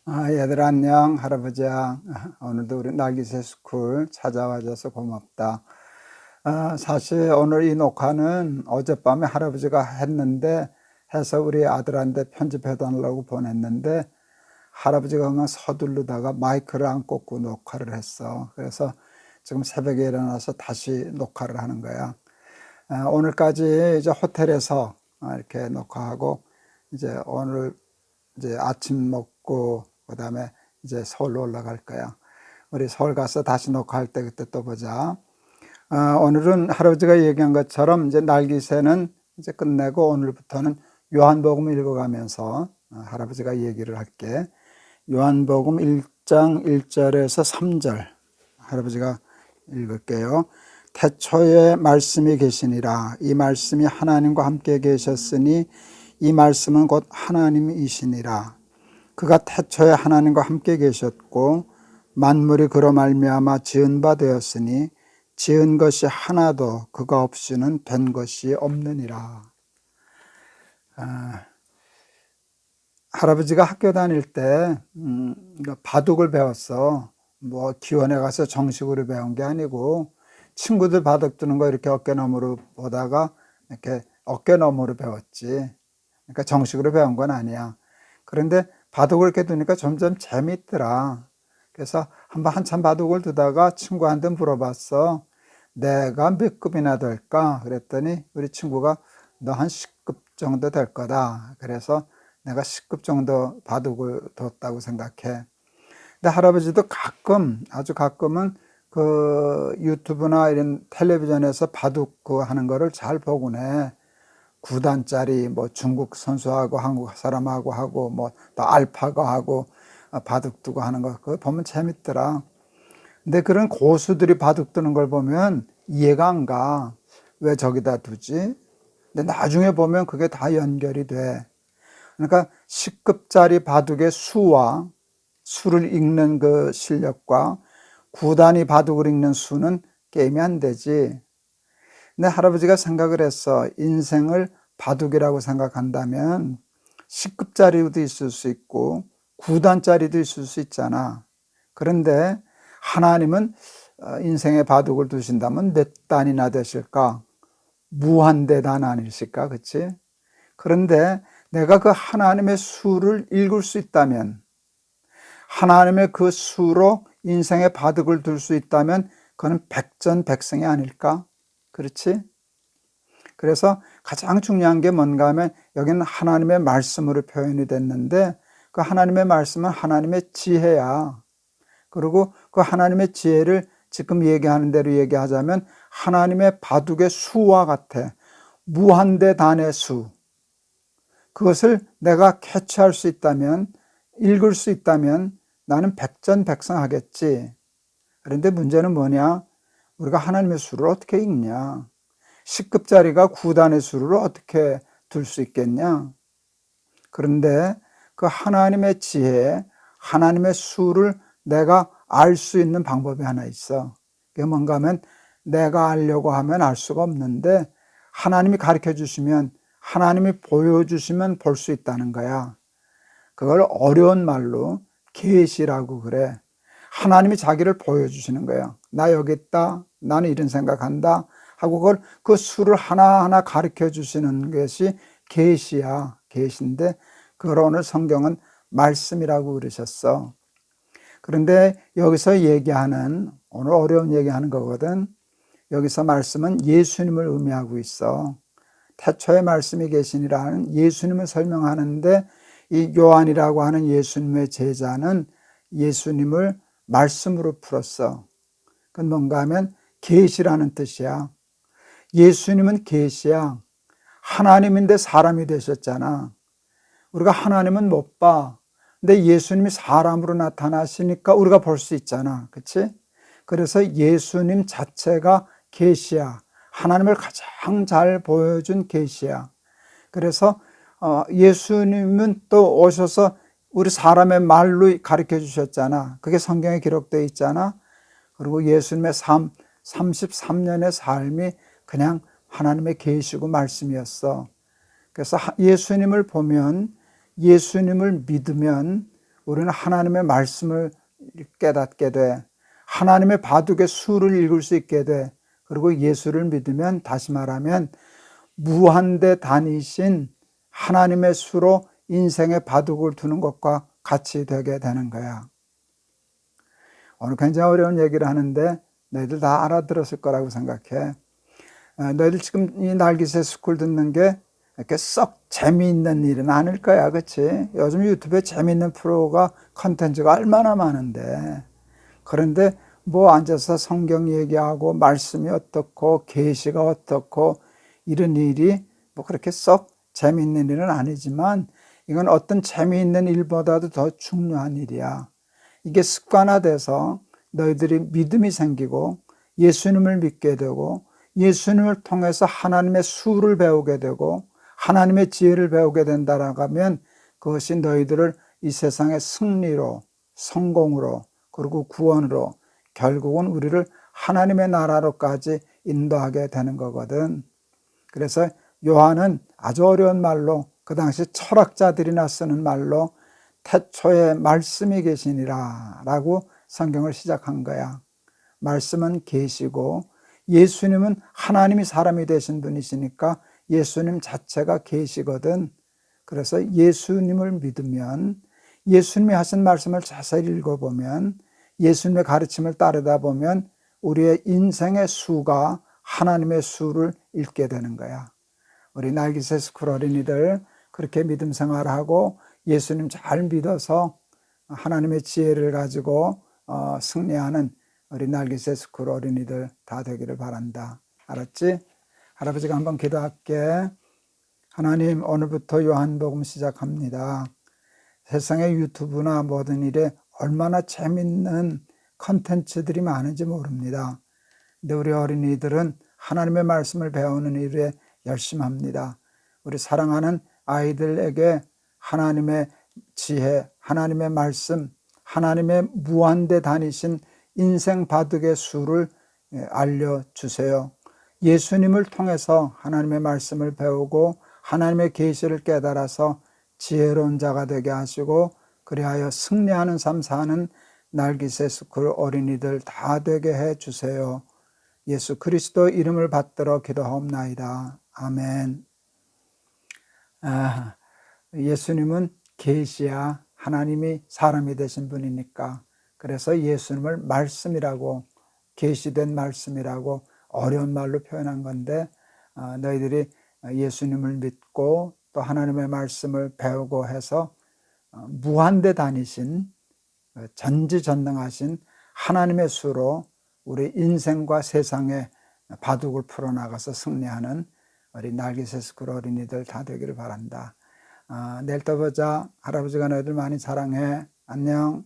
얘들 안녕. 할아버지야. 오늘도 우리 날기새 스쿨 찾아와줘서 고맙다. 사실 오늘 이 녹화는 어젯밤에 할아버지가 해서 우리 아들한테 편집해달라고 보냈는데, 할아버지가 그냥 서두르다가 마이크를 안 꽂고 녹화를 했어. 그래서 지금 새벽에 일어나서 다시 녹화를 하는 거야. 오늘까지 이제 호텔에서 이렇게 녹화하고, 이제 오늘 이제 아침 먹고 그다음에 이제 서울로 올라갈 거야. 우리 서울 가서 다시 녹화할 때 그때 또 보자. 오늘은 할아버지가 얘기한 것처럼 이제 날기새는 이제 끝내고 오늘부터는 요한복음 읽어가면서 할아버지가 얘기를 할게. 요한복음 1장 1절에서 3절 할아버지가 읽을게요. 태초에 말씀이 계시니라. 이 말씀이 하나님과 함께 계셨으니 이 말씀은 곧 하나님이시니라. 그가 태초에 하나님과 함께 계셨고 만물이 그로 말미암아 지은 바 되었으니 지은 것이 하나도 그가 없이는 된 것이 없느니라. 할아버지가 학교 다닐 때 바둑을 배웠어. 뭐 기원에 가서 정식으로 배운 게 아니고 친구들 바둑 두는 거 이렇게 어깨너머로 보다가 이렇게 어깨너머로 배웠지. 그러니까 정식으로 배운 건 아니야. 그런데 바둑을 이렇게 두니까 점점 재밌더라. 그래서 한참 바둑을 두다가 친구한테 물어봤어. 내가 몇 급이나 될까? 그랬더니 우리 친구가 너 한 10급 정도 될 거다. 그래서 내가 10급 정도 바둑을 뒀다고 생각해. 근데 할아버지도 아주 가끔은 그 유튜브나 이런 텔레비전에서 바둑 하는 거를 잘 보곤 해. 9단짜리 뭐 중국 선수하고 한국 사람하고 하고 뭐 또 알파고 하고 바둑 두고 하는 거 그거 보면 재밌더라. 근데 그런 고수들이 바둑 두는 걸 보면 이해가 안 가. 왜 저기다 두지? 근데 나중에 보면 그게 다 연결이 돼. 그러니까 10급짜리 바둑의 수를 읽는 그 실력과 9단위 바둑을 읽는 수는 게임이 안 되지. 근데 할아버지가 생각을 했어. 인생을 바둑이라고 생각한다면 10급짜리도 있을 수 있고 9단짜리도 있을 수 있잖아. 그런데 하나님은 인생의 바둑을 두신다면 몇 단이나 되실까? 무한대단 아니실까? 그치? 그런데 내가 그 하나님의 수를 읽을 수 있다면, 하나님의 그 수로 인생의 바둑을 둘 수 있다면 그건 백전백승이 아닐까? 그렇지? 그래서 가장 중요한 게 뭔가 하면 여기는 하나님의 말씀으로 표현이 됐는데 그 하나님의 말씀은 하나님의 지혜야. 그리고 그 하나님의 지혜를 지금 얘기하는 대로 얘기하자면 하나님의 바둑의 수와 같아. 무한대단의 수. 그것을 내가 캐치할 수 있다면, 읽을 수 있다면 나는 백전백승하겠지. 그런데 문제는 뭐냐? 우리가 하나님의 수를 어떻게 읽냐? 10급짜리가 9단의 수를 어떻게 둘 수 있겠냐? 그런데 그 하나님의 지혜, 하나님의 수를 내가 알 수 있는 방법이 하나 있어. 그게 뭔가 하면 내가 알려고 하면 알 수가 없는데 하나님이 가르쳐 주시면, 하나님이 보여주시면 볼 수 있다는 거야. 그걸 어려운 말로 계시라고 그래. 하나님이 자기를 보여주시는 거야. 나 여기 있다. 나는 이런 생각한다. 하고 그 수를 하나하나 가르쳐 주시는 것이 계시야. 계시인데 그걸 오늘 성경은 말씀이라고 그러셨어. 그런데 여기서 오늘 어려운 얘기하는 거거든. 여기서 말씀은 예수님을 의미하고 있어. 태초에 말씀이 계시니라는 예수님을 설명하는데 이 요한이라고 하는 예수님의 제자는 예수님을 말씀으로 풀었어. 그건 뭔가 하면 계시라는 뜻이야. 예수님은 계시야. 하나님인데 사람이 되셨잖아. 우리가 하나님은 못 봐. 근데 예수님이 사람으로 나타나시니까 우리가 볼 수 있잖아. 그치? 그래서 예수님 자체가 계시야. 하나님을 가장 잘 보여준 계시야. 그래서 예수님은 또 오셔서 우리 사람의 말로 가르쳐 주셨잖아. 그게 성경에 기록되어 있잖아. 그리고 예수님의 33년의 삶이 그냥 하나님의 계시고 말씀이었어. 그래서 예수님을 보면, 예수님을 믿으면 우리는 하나님의 말씀을 깨닫게 돼. 하나님의 바둑의 수를 읽을 수 있게 돼. 그리고 예수를 믿으면, 다시 말하면 무한대 단위신 하나님의 수로 인생의 바둑을 두는 것과 같이 되게 되는 거야. 오늘 굉장히 어려운 얘기를 하는데 너희들 다 알아들었을 거라고 생각해. 너희들 지금 이 날기새 스쿨 듣는 게 이렇게 썩 재미있는 일은 아닐 거야, 그치? 요즘 유튜브에 재미있는 프로가, 컨텐츠가 얼마나 많은데. 그런데 뭐 앉아서 성경 얘기하고 말씀이 어떻고 계시가 어떻고 이런 일이 뭐 그렇게 썩 재미있는 일은 아니지만, 이건 어떤 재미있는 일보다도 더 중요한 일이야. 이게 습관화돼서 너희들이 믿음이 생기고 예수님을 믿게 되고, 예수님을 통해서 하나님의 수를 배우게 되고 하나님의 지혜를 배우게 된다라고 하면, 그것이 너희들을 이 세상의 승리로, 성공으로, 그리고 구원으로, 결국은 우리를 하나님의 나라로까지 인도하게 되는 거거든. 그래서 요한은 아주 어려운 말로, 그 당시 철학자들이나 쓰는 말로 태초에 말씀이 계시니라 라고 성경을 시작한 거야. 말씀은 계시고 예수님은 하나님이 사람이 되신 분이시니까 예수님 자체가 계시거든. 그래서 예수님을 믿으면, 예수님이 하신 말씀을 자세히 읽어보면, 예수님의 가르침을 따르다 보면 우리의 인생의 수가 하나님의 수를 읽게 되는 거야. 우리 날기새 스쿨 어린이들 그렇게 믿음 생활하고 예수님 잘 믿어서 하나님의 지혜를 가지고 승리하는 우리 날기새 스쿨 어린이들 다 되기를 바란다. 알았지? 할아버지가 한번 기도할게. 하나님, 오늘부터 요한복음 시작합니다. 세상의 유튜브나 모든 일에 얼마나 재밌는 컨텐츠들이 많은지 모릅니다. 근데 우리 어린이들은 하나님의 말씀을 배우는 일에 열심합니다. 우리 사랑하는 아이들에게 하나님의 지혜, 하나님의 말씀, 하나님의 무한대 다니신 인생 바둑의 수를 알려주세요. 예수님을 통해서 하나님의 말씀을 배우고 하나님의 계시를 깨달아서 지혜로운 자가 되게 하시고, 그리하여 승리하는 삶 사는 날기새 스쿨 어린이들 다 되게 해주세요. 예수 그리스도 이름을 받들어 기도하옵나이다. 아멘. 예수님은 계시야, 하나님이 사람이 되신 분이니까. 그래서 예수님을 말씀이라고, 계시된 말씀이라고 어려운 말로 표현한 건데, 너희들이 예수님을 믿고 또 하나님의 말씀을 배우고 해서 무한대 다니신, 전지전능하신 하나님의 수로 우리 인생과 세상의 바둑을 풀어나가서 승리하는 우리 날기새 스쿨 어린이들 다 되기를 바란다. 내일 또 보자. 할아버지가 너희들 많이 사랑해. 안녕.